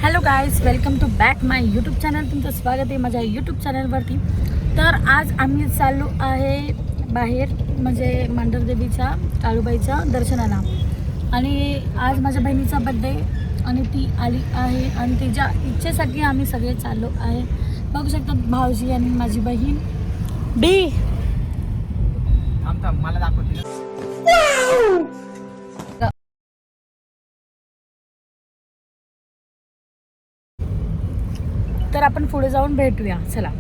Hello guys, welcome to back my YouTube channel. तुमचं स्वागत आहे माझ्या यूट्यूब चॅनलवरती. तर आज आम्ही चाललो आहे बाहेर, म्हणजे मांढरदेवीच्या काळूबाईच्या दर्शनाला. आणि आज माझ्या बहिणीचा बड्डे आणि ती आली आहे आणि तिच्या इच्छेसाठी आम्ही सगळे चाललो आहे. बघू शकतात भाऊजी आणि माझी बहीण बी. मला दाखवते. तर आपण पुढे जाऊन भेटूया, चला.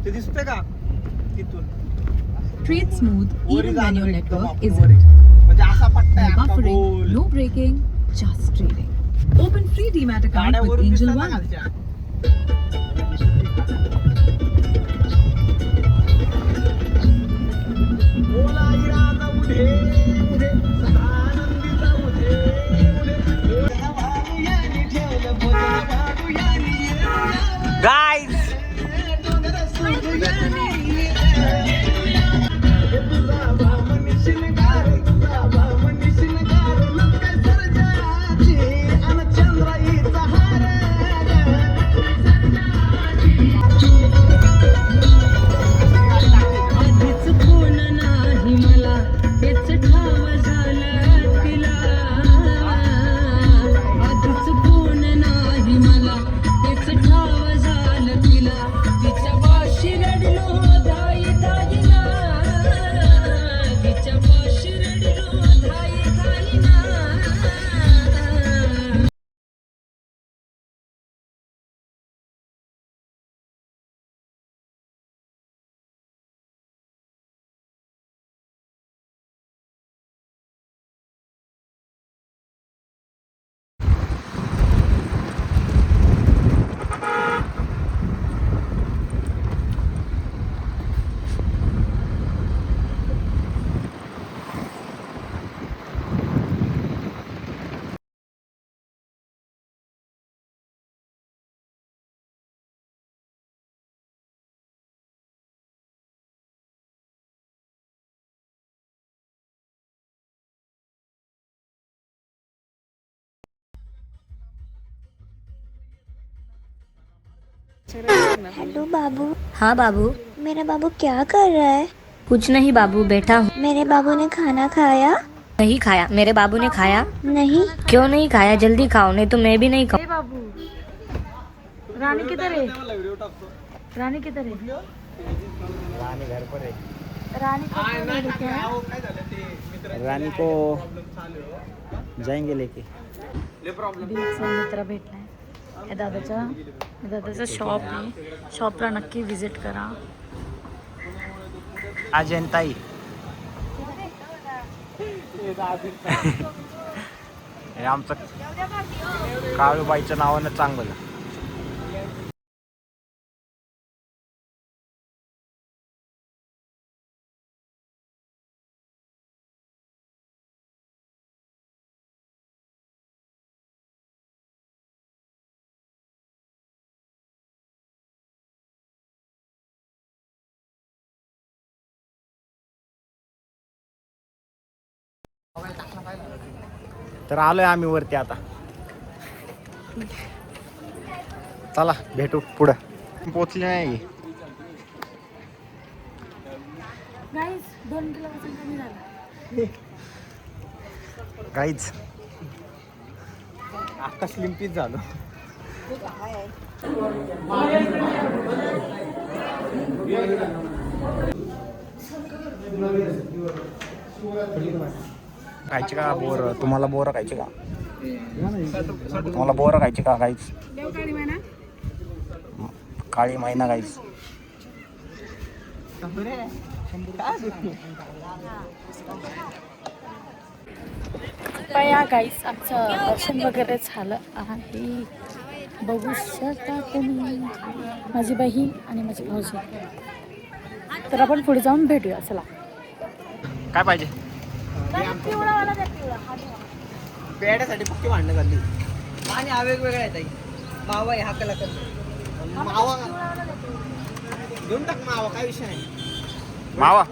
ते दिसतंय का तिथून? Straight smooth even when your network isn't. म्हणजे असा पट्टा No आहे अख्खा buffering, goal. no braking, just trading. Open free demat account with गाड्यावरून Angel दिसतात ना One. खालच्या. ओला इरादा उधे, उधे, सदानंदी जाऊ दे, उधे. ओला भाऊ यांनी ठेवलं भोजन भाऊ यांनी येऊया. Guys! डोंगर सोडू यांनी येऊया. हे तुझा भाव निशिनगार, तुझा भाव निशिनगार. नक्की सर्जाची अन चंद्राईचा हार. आधीच कोण नाही मला तेच ठाव झालं तिला. आधीच कोण नाही मला तेच ठाव झालं तिला. तिच्या पाशी रडलो धाई धाईला. तिच्या पाशी रडलो धाई धाईला. हेलो बाबू। हाँ बाबू. मेरा बाबू क्या कर रहा है? कुछ नहीं बाबू, बैठा हूँ. मेरे बाबू ने खाना खाया? नहीं खाया. मेरे बाबू ने खाया? नहीं। क्यों नहीं खाया? जल्दी खाओ, नहीं तो मैं भी नहीं खाऊं. बाबू, रानी किधर है? रानी किधर है? राणी घर पर आहे. रानी को क्यों नहीं लेके आया? रानी को जाएंगे लेके. बीचा मित्र भेटलाय. हे दादाचं शॉप आहे. शॉपला नक्की विजिट करा. अजंताई हे आमचं काळूबाईच्या नावानं चांगलं. तर आलोय आम्ही वरती आता. चला भेटू पुढं. पोचले नाही. गाईज 2 किलो वजन कमी झालं. काहीच आता स्लिम्पीच झालो. खायचे का बोर? तुम्हाला बोर खायचे का? तुम्हाला बोर खायचे का? काहीच काळी महिना काहीच. या गाईस आमचं दर्शन वगैरे झालं आहे. बघू शकता तुम्ही माझी बहीण आणि माझी भाऊजी. तर आपण पुढे जाऊन भेटूया. चला. काय पाहिजे? पेड्यासाठी पक्की भांडणं झाली आणि हा वेगवेगळा आहे. मावा आहे हा कला मावा घेऊन टाक. मावा काय विषय नाही. मावा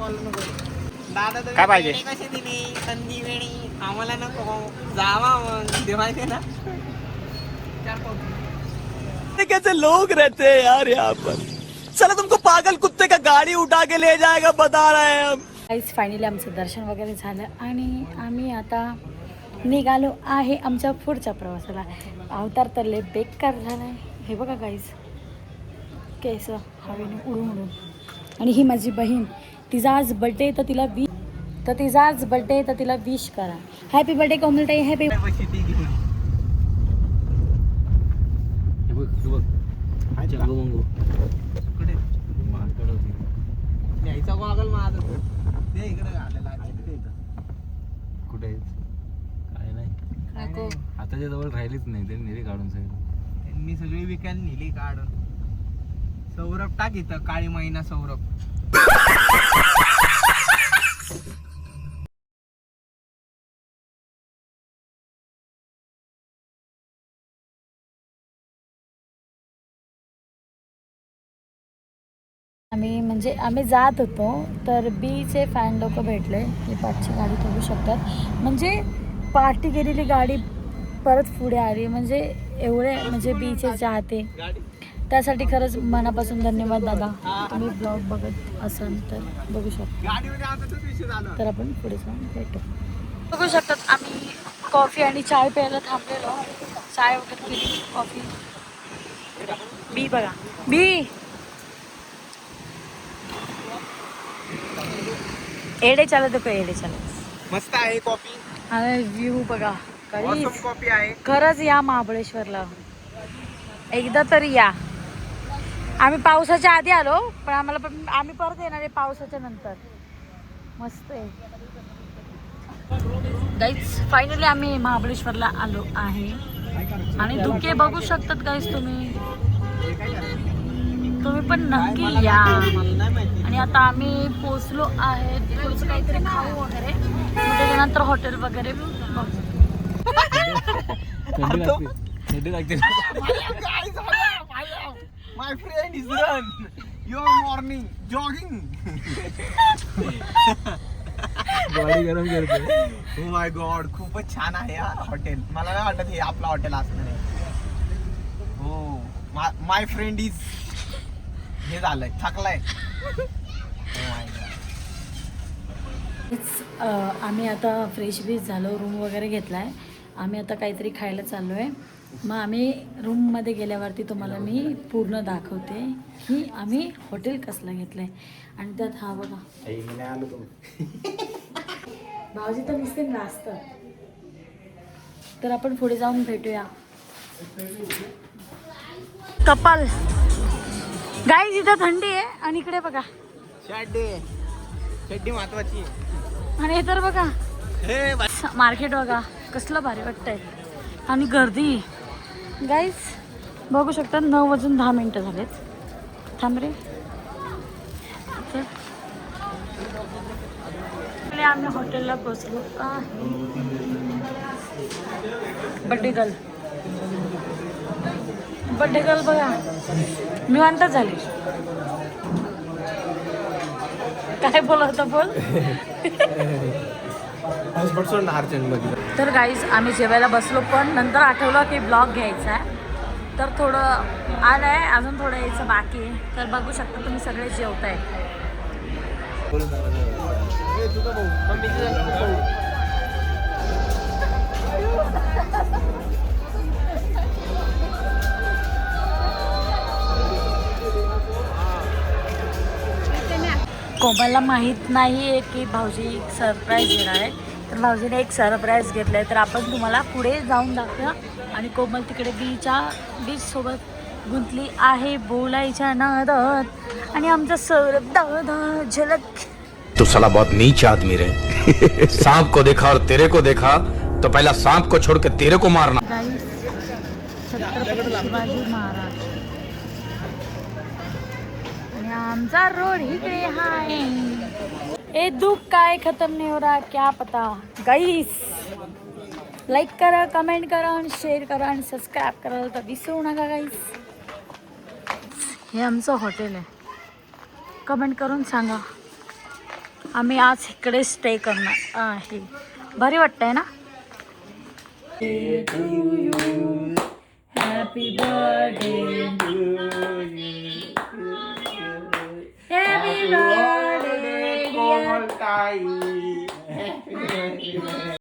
दादा काय पाहिजे? कशी दिली संधी वेणी आम्हाला नको जावा मग ते माहिती ना. कैसे लोग रहते हैं यार यहाँ पर. चलो तुमको पागल कुत्ते का गाड़ी उठा के ले जाएगा बता रहे हैं हम. गाईस फायनली आमचं दर्शन वगैरे झालं आणि आम्ही आता निघालो आहे आमच्या पुढच्या प्रवासाला. अवतार तर लय बेकार झाला आहे. हे बघा गाईस केस हवेने उडून उडून. आणि ही माझी बहीण. तिचा आज बड्डे तर तिला विश करा. हॅपी बर्थडे कोमलताई. हॅपी. न्यायचा गॉगल माझा ते इकडे घालायला कुठे काय नाही आताच्या जवळ राहिलीच नाही ते नेली काढून सगळी. त्यांनी सगळी विकायला नेली काढून. सौरभ टाक इथं काळी महिना सौरभ. आम्ही जात होतो तर बीचे फॅन लोक भेटले. ही पाठची गाडी बघू शकतात. म्हणजे पार्टी केलेली गाडी परत पुढे आली. म्हणजे एवढे म्हणजे बीचे चाहते. त्यासाठी खरंच मनापासून धन्यवाद दादा. तुम्ही ब्लॉग बघत असाल तर बघू शकता. तर आपण पुढे जाऊन भेटू. बघू शकतात आम्ही कॉफी आणि चाय प्यायला थांबलेलो. चाय वगैरे पिली. कॉफी. बी बघा. बी एडे चालत को एडे चालत. मस्त आहे कॉफी. आणि व्ह्यू बघा. ऑसम कॉफी आहे. खरंच या महाबळेश्वरला एकदा तरी या. आम्ही पावसाच्या आधी आलो पण आम्ही परत येणार आहे पावसाच्या नंतर. मस्त आहे गाईज. फायनली आम्ही महाबळेश्वरला आलो आहे आणि धुके बघू शकतात गाईज. तुम्ही पण नक्की या. आणि आता आम्ही पोचलो आहे. थोडंसं काहीतरी खाऊ वगैरे मग त्याच्यानंतर हॉटेल वगैरे बघू. थंडी लागते. My friend is run your morning jogging. Body गरम करते. ओ माय गॉड खूपच छान आहे हा हॉटेल. मला नाही वाटत हे आपलं हॉटेल असणार आहे. हो माय फ्रेंड इज हे झालंय थकलाय. आम्ही आता फ्रेश बीच झालो. रूम वगैरे घेतला आहे. आम्ही आता काहीतरी खायला चाललो आहे. मग आम्ही रूममध्ये गेल्यावरती तुम्हाला मी पूर्ण दाखवते की आम्ही हॉटेल कसलं घेतलं आहे. आणि त्यात हा बघा भाऊजी तर नुसते नाचतं. तर आपण पुढे जाऊन भेटूया. कपाल गाईज इथं थंडी आहे आणि इकडे बघा चड्डी महत्वाची. आणि हे तर बघा मार्केट बघा कसलं भारी वाटतंय. आणि गर्दी गाईज बघू शकता. 9:10 झालेत. थांब रे. तर आम्ही हॉटेलला पोचलो आहे. बड्डे गर्ल बघा निवांत झाली. काय बोलत बोल. तर गाईज आम्ही जेवायला बसलो पण नंतर आठवलं की ब्लॉग घ्यायचा आहे. तर थोडं आलं आहे अजून थोडं यायचं बाकी आहे. तर बघू शकता तुम्ही सगळे जेवताय. कोमलला माहीत नाही आहे की भाऊजी सरप्राईज देणार आहे. तर भाऊजीने एक सरप्राईज घेतलं आहे. तर आपण तुम्हाला पुढे जाऊन दाखवूया. आणि कोमल तिकडे बीचसोबत गुंतली आहे बोलायच्या नादात. आणि आमचा सौरभ दादा झलक तू साला बहुत नीच आदमी रे सांप को देखा और तेरे को देखा तो पहला सांप को छोड़ के तेरे को मारना. गाईस छत्रपती शिवाजी महाराज आणि आमचा रोड इकडे हाय. ए दुख काय खत्म नहीं हो रहा क्या पता. गाईस लाईक करा, कमेंट करा आणि शेअर करा आणि सबस्क्राईब करायला तर विसरू नका गाईस. हे आमचं हॉटेल आहे. कमेंट करून सांगा. आम्ही आज इकडे स्टे करणार आहे. भारी वाटतंय ना. Happy birthday happy birthday